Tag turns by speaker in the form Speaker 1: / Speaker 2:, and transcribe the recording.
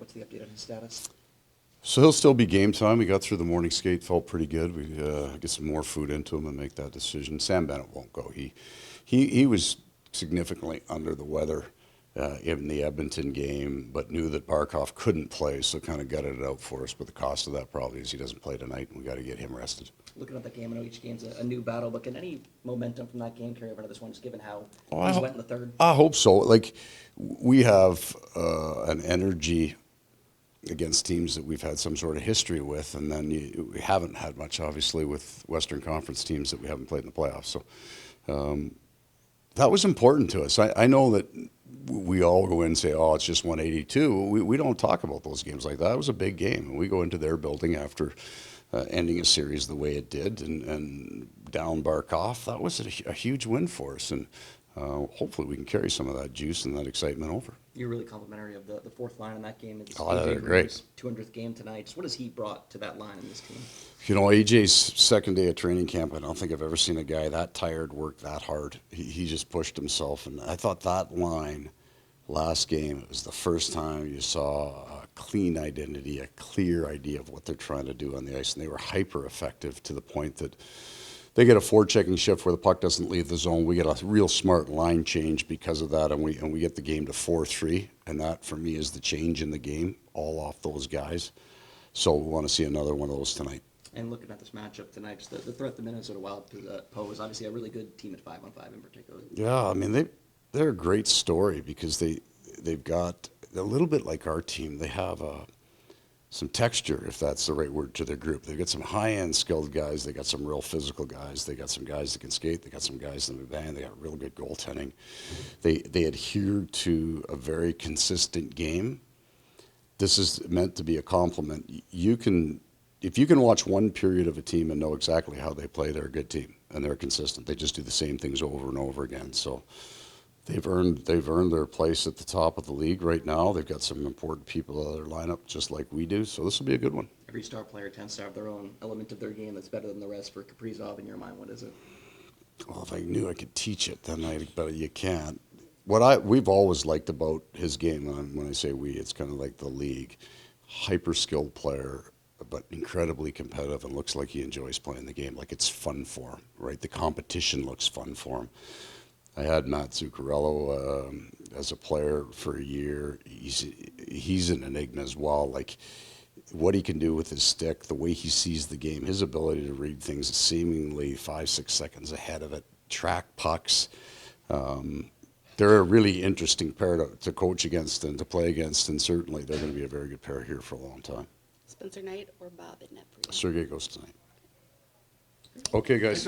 Speaker 1: What's the update on his status?
Speaker 2: So he'll still be game time. We got through the morning skate, felt pretty good. We get some more food into him and make that decision. Sam Bennett won't go. He was significantly under the weather in the Edmonton game, but knew that Barkov couldn't play, so kind of gutted it out for us. But the cost of that probably is he doesn't play tonight, and we got to get him rested.
Speaker 1: Looking at the game, I know each game's a new battle, but can any momentum from that game carry over to this one, just given how things went in the third?
Speaker 2: I hope so. Like, we have an energy against teams that we've had some sort of history with, and then we haven't had much, obviously, with Western Conference teams that we haven't played in the playoffs. So that was important to us. I know that we all go in and say, oh, it's just 182. We don't talk about those games like that. It was a big game, and we go into their building after ending a series the way it did and down Barkov. That was a huge win for us, and hopefully we can carry some of that juice and that excitement over.
Speaker 1: You're really complimentary of the fourth line in that game. It's
Speaker 2: they're great.
Speaker 1: 200th game tonight. Just what has he brought to that line in this team?
Speaker 2: You know, AJ's second day of training camp, I don't think I've ever seen a guy that tired work that hard. He just pushed himself, and I thought that line last game, it was the first time you saw a clean identity, a clear idea of what they're trying to do on the ice, and they were hyper effective to the point that they get a forechecking shift where the puck doesn't leave the zone. We get a real smart line change because of that, and we get the game to 4-3, and that for me is the change in the game, all off those guys. So we want to see another one of those tonight.
Speaker 1: And looking at this matchup tonight, just the threat the Minnesota Wild pose, obviously a really good team at 5-on-5 in particular.
Speaker 2: Yeah, I mean they're a great story because they've got a little bit like our team. They have some texture, if that's the right word, to their group. They've got some high-end skilled guys. They got some real physical guys. They got some guys that can skate. They got some guys in the band. They got real good goaltending. They adhere to a very consistent game. This is meant to be a compliment. If you can watch one period of a team and know exactly how they play, they're a good team and they're consistent. They just do the same things over and over again. So they've earned their place at the top of the league right now. They've got some important people out of their lineup, just like we do. So this will be a good one.
Speaker 1: Every star player tends to have their own element of their game that's better than the rest. For Kaprizov, in your mind, what is it?
Speaker 2: Well, if I knew I could teach it, then but you can't. What we've always liked about his game, and when I say we, it's kind of like the league, hyper skilled player, but incredibly competitive, and looks like he enjoys playing the game. Like it's fun for him, right? The competition looks fun for him. I had Matt Zuccarello as a player for a year. He's an enigma as well. Like what he can do with his stick, the way he sees the game, his ability to read things seemingly 5-6 seconds ahead of it, track pucks. They're a really interesting pair to coach against and to play against, and certainly they're going to be a very good pair here for a long time.
Speaker 3: Spencer Knight or Bob at net for you?
Speaker 2: Sergei goes tonight. Okay, guys.